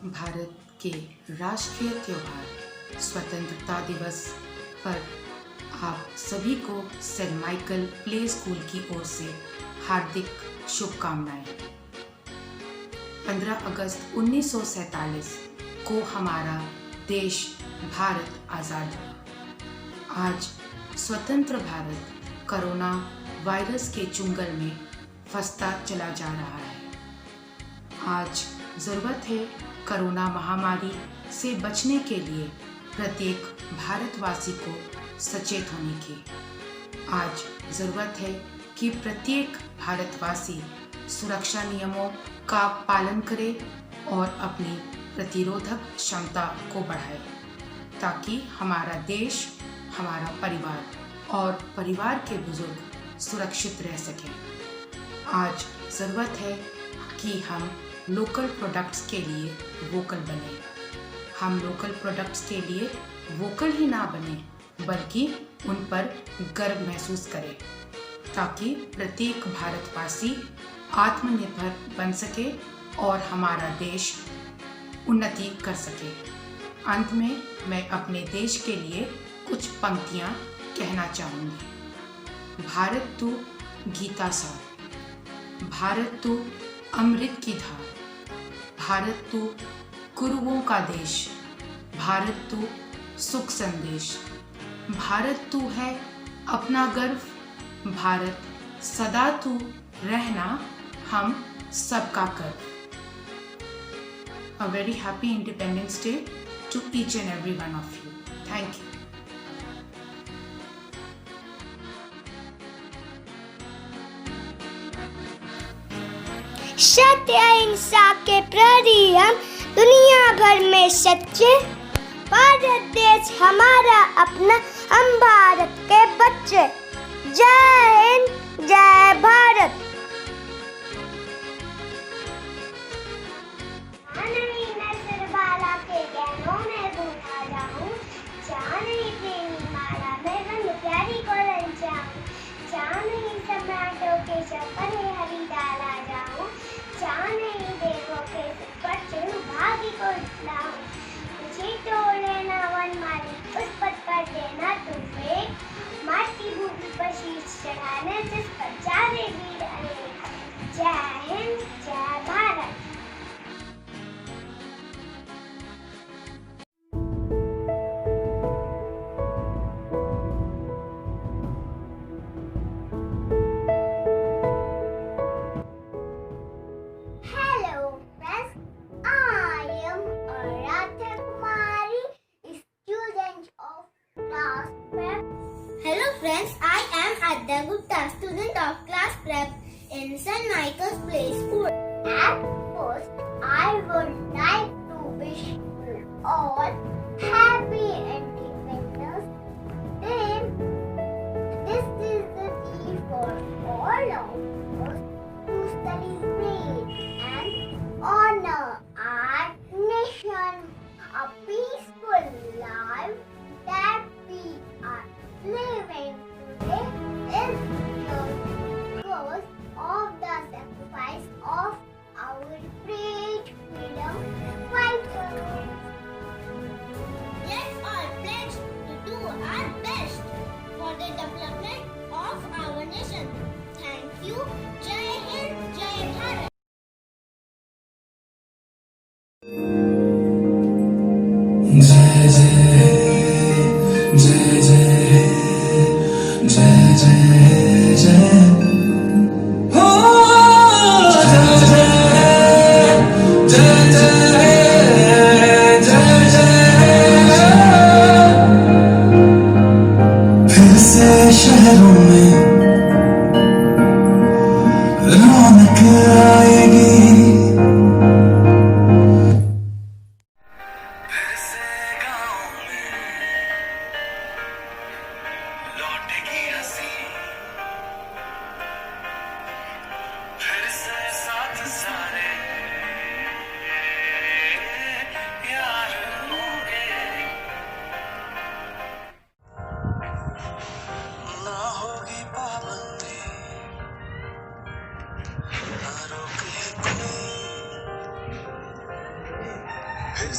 भारत के राष्ट्रीय त्योहार स्वतंत्रता दिवस पर आप सभी को सेंट माइकल प्ले स्कूल की ओर से हार्दिक शुभकामनाएं। 15 अगस्त 1947 को हमारा देश भारत आज़ाद हुआ। आज स्वतंत्र भारत कोरोना वायरस के चुंगल में फंसता चला जा रहा है। आज ज़रूरत है कोरोना महामारी से बचने के लिए प्रत्येक भारतवासी को सचेत होने की। आज ज़रूरत है कि प्रत्येक भारतवासी सुरक्षा नियमों का पालन करे और अपनी प्रतिरोधक क्षमता को बढ़ाए ताकि हमारा देश, हमारा परिवार और परिवार के बुजुर्ग सुरक्षित रह सकें। आज ज़रूरत है कि हम लोकल प्रोडक्ट्स के लिए वोकल बने। हम लोकल प्रोडक्ट्स के लिए वोकल ही ना बने बल्कि उन पर गर्व महसूस करें ताकि प्रत्येक भारतवासी आत्मनिर्भर बन सके और हमारा देश उन्नति कर सके। अंत में मैं अपने देश के लिए कुछ पंक्तियाँ कहना चाहूँगी। भारत तू गीता सार, भारत तू अमृत की धार, भारत तू गुरुओं का देश, भारत तू सुख संदेश, भारत तू है अपना गर्व, भारत सदा तू रहना हम सबका गर्व। A very happy Independence Day to each and every one of you. Thank you. सत्य अहिंसा के प्रहरी हम दुनिया भर में सच्चे। भारत देश हमारा अपना, हम भारत के बच्चे। जय हिंद, जय भारत। नहीं मैं सिरबाला के गहनों में भूला जाऊं, चाह नहीं प्रेमी माला में रंग प्यारी को रंचाऊं, चाह नहीं सम्राटों के सपने हरी डाला जाऊं, चाह नहीं देवों के पर चढ़ भागी को इस्लाम, मुझे तोड़ लेना वनमाली उस पद पर देना तुझे, माटी भूमि पर शीश चढ़ाने जिस पर चारे वीर अनेक। जय हिंद, जय Bharat. Hello friends, I am Adya Gupta, student of class prep in St. Michael's Play School. At first, I would like to wish you all happy Independence Day. This is the day for all of us to celebrate and honor our nation. A peaceful life that we are living today is just because of the sacrifice of our great freedom fighters.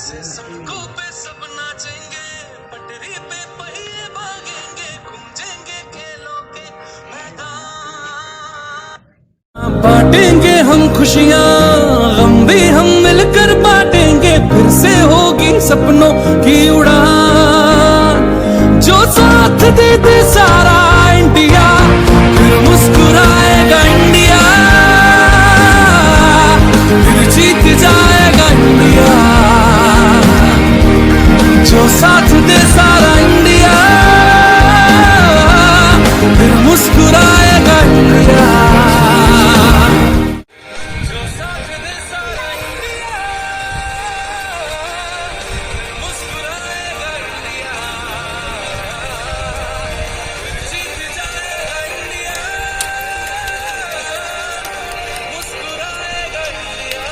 से सड़कों पे सब नाचेंगे, पटरी पे पहिए भागेंगे, गूंजेंगे खेलों के मैदान। बांटेंगे हम खुशियाँ, गम भी हम मिलकर बांटेंगे, फिर से होगी सपनों की उड़ान। जो साथ दे दे सारा इंडिया, फिर मुस्कुराएगा इंडिया, फिर जीत जाएगा इंडिया। जो साथ दे सारा इंडिया, फिर मुस्कुराएगा इंडिया। जो साथ दे सारा इंडिया, मुस्कुराएगा इंडिया, फिर जीत जाएगा इंडिया, मुस्कुराएगा इंडिया।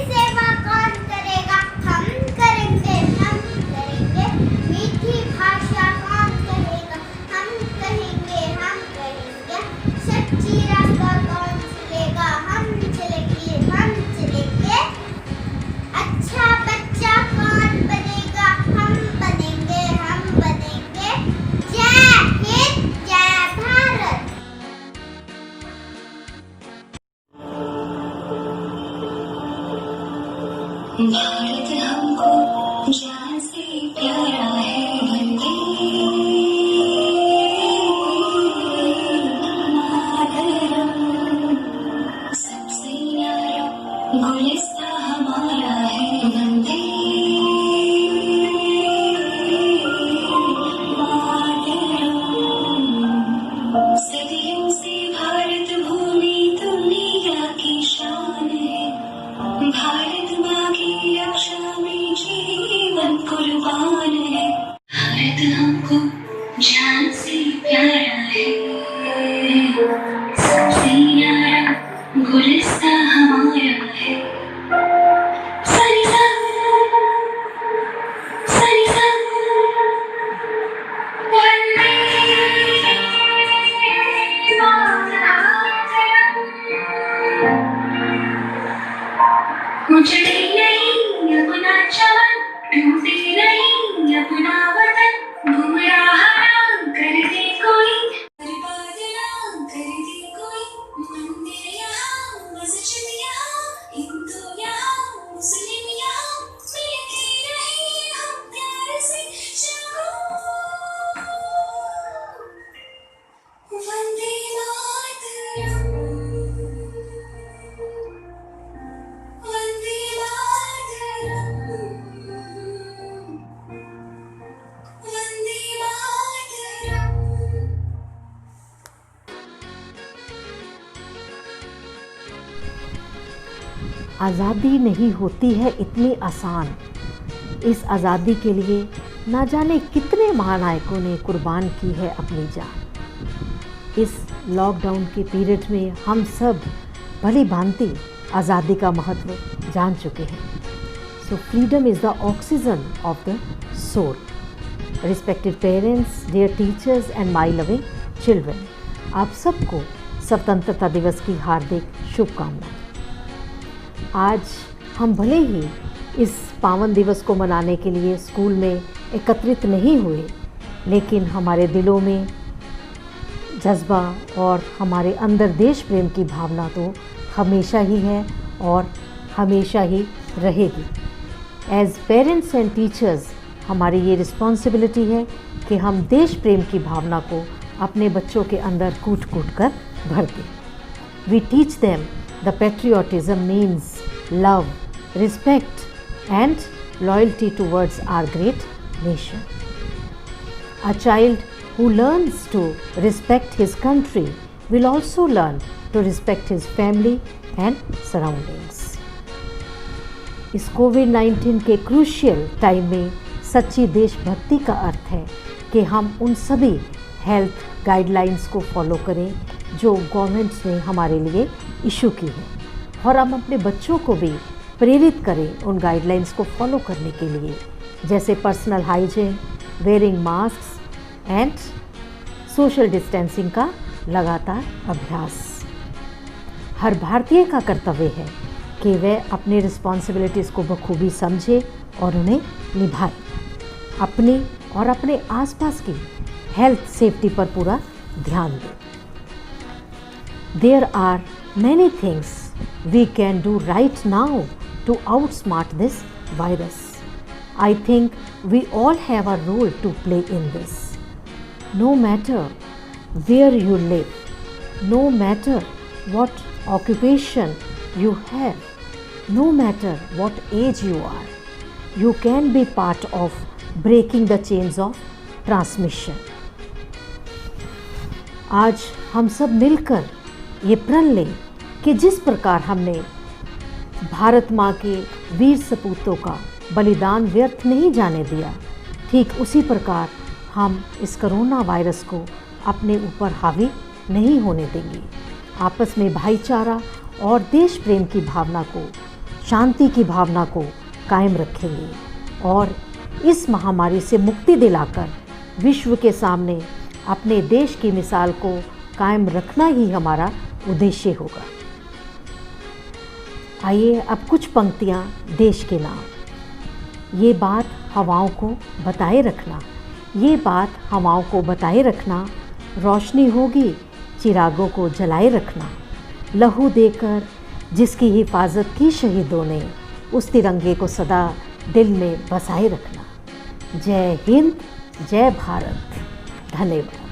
सेवा कौन करेगा? हम करेंगे, हम करेंगे। मीठी भाषा कौन कहेगा? हम कहेंगे, हम कहेंगे। सच्ची रास्ता कौन चलेगा? हम चलेंगे, हम चलेंगे। अच्छा बच्चा कौन बनेगा? हम बनेंगे, हम बनेंगे। जय हिंद, जय भारत। भारत हमको जान से प्यारा है, वंदे मातरम। सबसे न्यारा गुलिस्ता हमारा है, वंदे मातरम। सदियों से भारत भूमि दुनिया की शान है, भारत माँ की रक्षा में जीवन कुर्बान है। भारत हमको जान से प्यारा है, सबसे न्यारा गुलिस्ता हमारा है। सरिता सरिता वंदे मातरम। उजड़े नहीं अपना चमन, टूटे नहीं अपना वतन, गुमराह ना कर दे कोई, बर्बाद ना कर दे कोई। मंदिर यहाँ, मस्जिद यहाँ, हिंदू यहाँ, मुस्लिम यहाँ, मिलके रहे हम प्यार से चलो। वंदे मातरम, वंदे मातरम, वंदे मातरम। आज़ादी नहीं होती है इतनी आसान। इस आज़ादी के लिए ना जाने कितने महानायकों ने कुर्बान की है अपनी जान। इस लॉकडाउन के पीरियड में हम सब भली भांति आज़ादी का महत्व जान चुके हैं। So freedom is the oxygen of the soul. Respected parents, dear teachers and my loving children, आप सबको स्वतंत्रता दिवस की हार्दिक शुभकामनाएं। आज हम भले ही इस पावन दिवस को मनाने के लिए स्कूल में एकत्रित नहीं हुए, लेकिन हमारे दिलों में जज्बा और हमारे अंदर देश प्रेम की भावना तो हमेशा ही है और हमेशा ही रहेगी। एज पेरेंट्स एंड टीचर्स हमारी ये रिस्पॉन्सिबिलिटी है कि हम देश प्रेम की भावना को अपने बच्चों के अंदर कूट कूट कर भर दें। We teach them the patriotism means love, respect and loyalty towards our great nation. A child who learns to respect his country will also learn to respect his family and surroundings. इस कोविड-19 के crucial time में सच्ची देशभक्ति का अर्थ है कि हम उन सभी हेल्थ गाइडलाइंस को फॉलो करें जो गवर्नमेंट्स ने हमारे लिए इशू की है, और हम अपने बच्चों को भी प्रेरित करें उन गाइडलाइंस को फॉलो करने के लिए, जैसे personal hygiene, wearing mask and social distancing का लगातार अभ्यास। हर भारतीय का कर्तव्य है कि वह अपनी रिस्पॉन्सिबिलिटीज़ को बखूबी समझे और उन्हें निभाए, अपनी और अपने आसपास की हेल्थ सेफ्टी पर पूरा ध्यान दें। There are many things we can do right now to outsmart this virus. I think we all have a role to play in this. No matter where you live, no matter what occupation you have, no matter what age you are, you can be part of breaking the chains of transmission. आज हम सब मिलकर ये प्रण लें कि जिस प्रकार हमने भारत माँ के वीर सपूतों का बलिदान व्यर्थ नहीं जाने दिया, ठीक उसी प्रकार हम इस कोरोना वायरस को अपने ऊपर हावी नहीं होने देंगे। आपस में भाईचारा और देश प्रेम की भावना को, शांति की भावना को कायम रखेंगे और इस महामारी से मुक्ति दिलाकर विश्व के सामने अपने देश की मिसाल को कायम रखना ही हमारा उद्देश्य होगा। आइए अब कुछ पंक्तियाँ देश के नाम। ये बात हवाओं को बताए रखना, ये बात हवाओं को बताए रखना, रोशनी होगी चिरागों को जलाए रखना, लहू देकर जिसकी हिफाजत की शहीदों ने, उस तिरंगे को सदा दिल में बसाए रखना। जय हिंद, जय भारत। धन्यवाद।